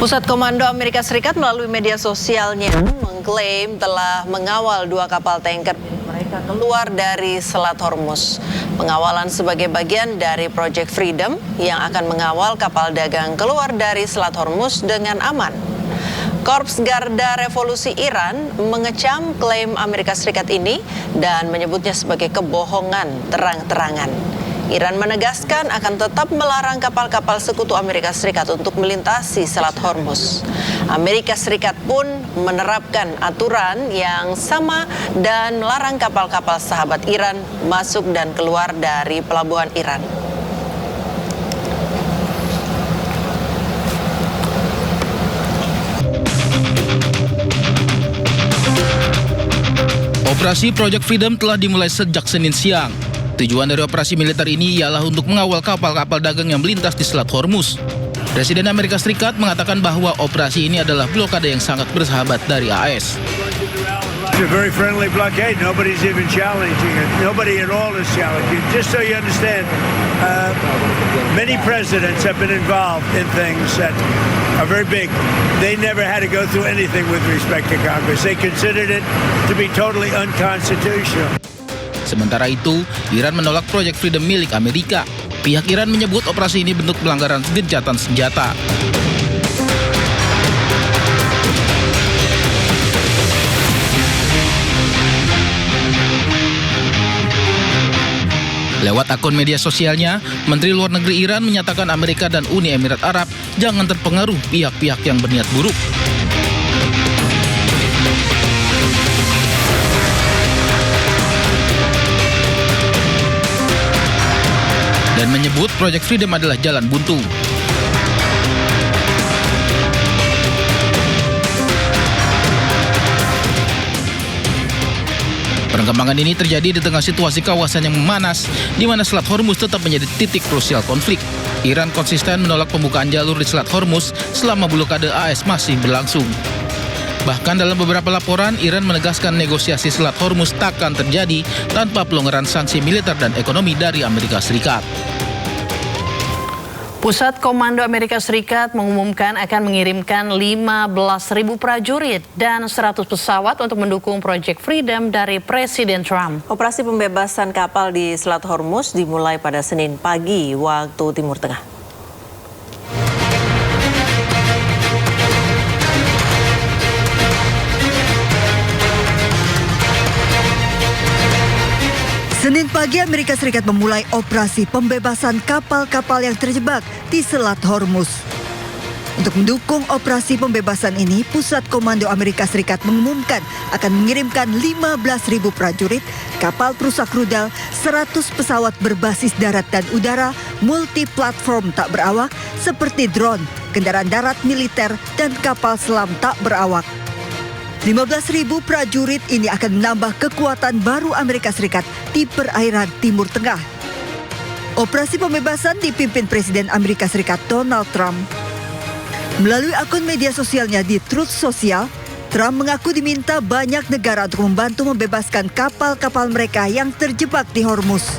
Pusat Komando Amerika Serikat melalui media sosialnya mengklaim telah mengawal 2 kapal tanker mereka keluar dari Selat Hormuz. Pengawalan sebagai bagian dari Project Freedom yang akan mengawal kapal dagang keluar dari Selat Hormuz dengan aman. Korps Garda Revolusi Iran mengecam klaim Amerika Serikat ini dan menyebutnya sebagai kebohongan terang-terangan. Iran menegaskan akan tetap melarang kapal-kapal sekutu Amerika Serikat untuk melintasi Selat Hormuz. Amerika Serikat pun menerapkan aturan yang sama dan melarang kapal-kapal sahabat Iran masuk dan keluar dari pelabuhan Iran. Operasi Project Freedom telah dimulai sejak Senin siang. Tujuan dari operasi militer ini ialah untuk mengawal kapal-kapal dagang yang melintas di Selat Hormuz. Presiden Amerika Serikat mengatakan bahwa operasi ini adalah blokade yang sangat bersahabat dari AS. It's a very friendly blockade. Nobody's even challenging it. Nobody at all is challenging it. Just so you understand, many presidents have been involved in things that are very big. They never had to go through anything with respect to Congress. They considered it to be totally unconstitutional. Sementara itu, Iran menolak Project Freedom milik Amerika. Pihak Iran menyebut operasi ini bentuk pelanggaran gencatan senjata. Lewat akun media sosialnya, Menteri Luar Negeri Iran menyatakan Amerika dan Uni Emirat Arab jangan terpengaruh pihak-pihak yang berniat buruk. Dan menyebut Project Freedom adalah jalan buntu. Perkembangan ini terjadi di tengah situasi kawasan yang memanas, di mana Selat Hormuz tetap menjadi titik krusial konflik. Iran konsisten menolak pembukaan jalur di Selat Hormuz selama blokade AS masih berlangsung. Bahkan dalam beberapa laporan, Iran menegaskan negosiasi Selat Hormuz takkan terjadi tanpa pelonggaran sanksi militer dan ekonomi dari Amerika Serikat. Pusat Komando Amerika Serikat mengumumkan akan mengirimkan 15.000 prajurit dan 100 pesawat untuk mendukung Project Freedom dari Presiden Trump. Operasi pembebasan kapal di Selat Hormuz dimulai pada Senin pagi waktu Timur Tengah. Senin pagi Amerika Serikat memulai operasi pembebasan kapal-kapal yang terjebak di Selat Hormuz. Untuk mendukung operasi pembebasan ini, Pusat Komando Amerika Serikat mengumumkan akan mengirimkan 15.000 prajurit, kapal perusak rudal, 100 pesawat berbasis darat dan udara, multi-platform tak berawak seperti drone, kendaraan darat militer, dan kapal selam tak berawak. 15.000 prajurit ini akan menambah kekuatan baru Amerika Serikat di perairan Timur Tengah. Operasi pembebasan dipimpin Presiden Amerika Serikat Donald Trump. Melalui akun media sosialnya di Truth Social, Trump mengaku diminta banyak negara untuk membantu membebaskan kapal-kapal mereka yang terjebak di Hormuz.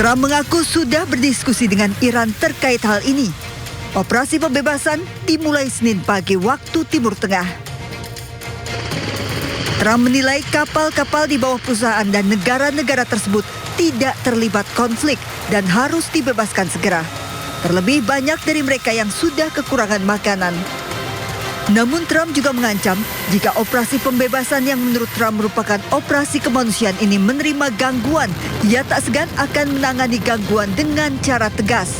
Trump mengaku sudah berdiskusi dengan Iran terkait hal ini. Operasi pembebasan dimulai Senin pagi waktu Timur Tengah. Trump menilai kapal-kapal di bawah perusahaan dan negara-negara tersebut tidak terlibat konflik dan harus dibebaskan segera. Terlebih banyak dari mereka yang sudah kekurangan makanan. Namun Trump juga mengancam jika operasi pembebasan yang menurut Trump merupakan operasi kemanusiaan ini menerima gangguan, ia tak segan akan menangani gangguan dengan cara tegas.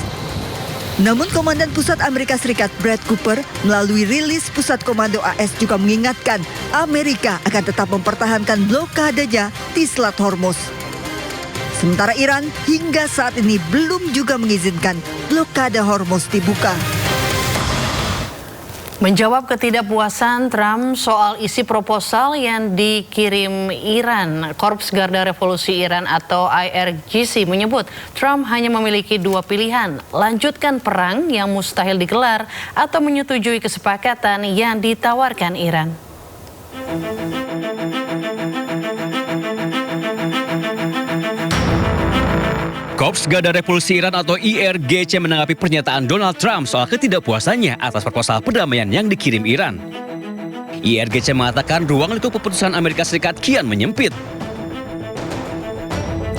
Namun Komandan Pusat Amerika Serikat Brad Cooper melalui rilis Pusat Komando AS juga mengingatkan Amerika akan tetap mempertahankan blokadenya di Selat Hormuz. Sementara Iran hingga saat ini belum juga mengizinkan blokade Hormuz dibuka. Menjawab ketidakpuasan Trump soal isi proposal yang dikirim Iran, Korps Garda Revolusi Iran atau IRGC menyebut Trump hanya memiliki 2 pilihan, lanjutkan perang yang mustahil digelar atau menyetujui kesepakatan yang ditawarkan Iran. Korps Garda Revolusi Iran atau IRGC menanggapi pernyataan Donald Trump soal ketidakpuasannya atas proposal perdamaian yang dikirim Iran. IRGC mengatakan ruang lingkup keputusan Amerika Serikat kian menyempit.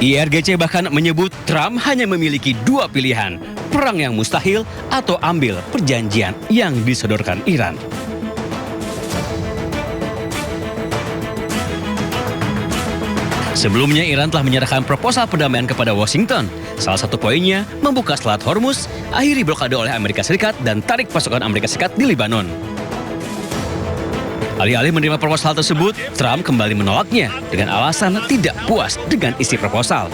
IRGC bahkan menyebut Trump hanya memiliki dua pilihan, perang yang mustahil atau ambil perjanjian yang disodorkan Iran. Sebelumnya Iran telah menyerahkan proposal perdamaian kepada Washington. Salah satu poinnya membuka Selat Hormuz, akhiri blokade oleh Amerika Serikat dan tarik pasukan Amerika Serikat di Lebanon. Alih-alih menerima proposal tersebut, Trump kembali menolaknya dengan alasan tidak puas dengan isi proposal.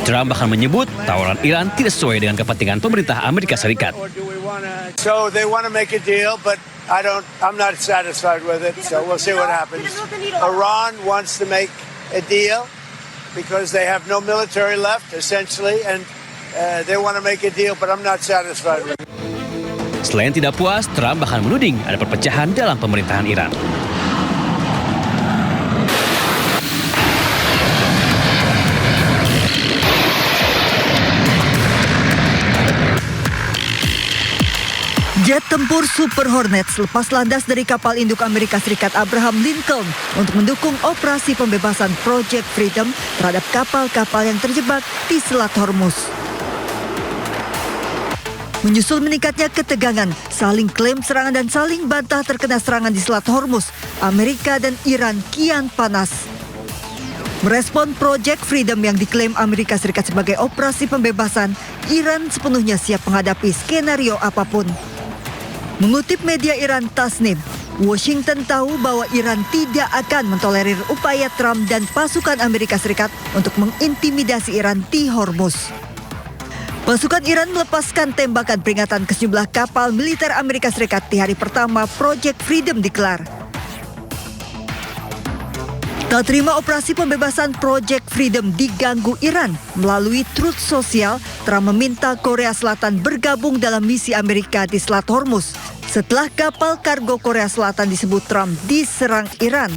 Trump bahkan menyebut tawaran Iran tidak sesuai dengan kepentingan pemerintah Amerika Serikat. So they want to make a deal, but I'm not satisfied with it. So we'll see what happens. Iran wants to make a deal because they have no military left, essentially, and they want to make a deal, but I'm not satisfied with it. Selain tidak puas, Trump bahkan menuding ada perpecahan dalam pemerintahan Iran. Jet tempur Super Hornets lepas landas dari kapal induk Amerika Serikat Abraham Lincoln untuk mendukung operasi pembebasan Project Freedom terhadap kapal-kapal yang terjebak di Selat Hormuz. Menyusul meningkatnya ketegangan, saling klaim serangan dan saling bantah terkena serangan di Selat Hormuz, Amerika dan Iran kian panas. Merespon Project Freedom yang diklaim Amerika Serikat sebagai operasi pembebasan, Iran sepenuhnya siap menghadapi skenario apapun. Mengutip media Iran Tasnim, Washington tahu bahwa Iran tidak akan mentolerir upaya Trump dan pasukan Amerika Serikat untuk mengintimidasi Iran di Hormuz. Pasukan Iran melepaskan tembakan peringatan ke sejumlah kapal militer Amerika Serikat di hari pertama Project Freedom digelar. Tak terima operasi pembebasan Project Freedom diganggu Iran, melalui Truth Social, Trump meminta Korea Selatan bergabung dalam misi Amerika di Selat Hormuz setelah kapal kargo Korea Selatan disebut Trump diserang Iran.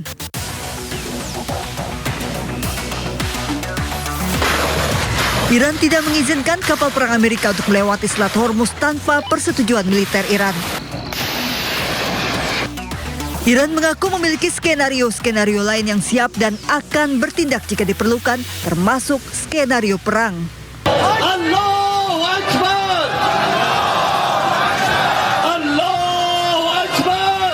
Iran tidak mengizinkan kapal perang Amerika untuk melewati Selat Hormuz tanpa persetujuan militer Iran. Iran mengaku memiliki skenario-skenario lain yang siap dan akan bertindak jika diperlukan, termasuk skenario perang. Allahu Akbar! Allahu Akbar!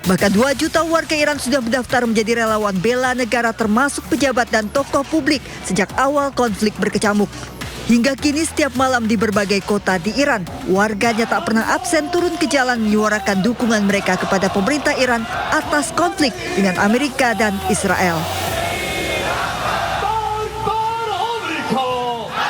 Bahkan 2 juta warga Iran sudah mendaftar menjadi relawan bela negara termasuk pejabat dan tokoh publik sejak awal konflik berkecamuk. Hingga kini setiap malam di berbagai kota di Iran, warganya tak pernah absen turun ke jalan menyuarakan dukungan mereka kepada pemerintah Iran atas konflik dengan Amerika dan Israel.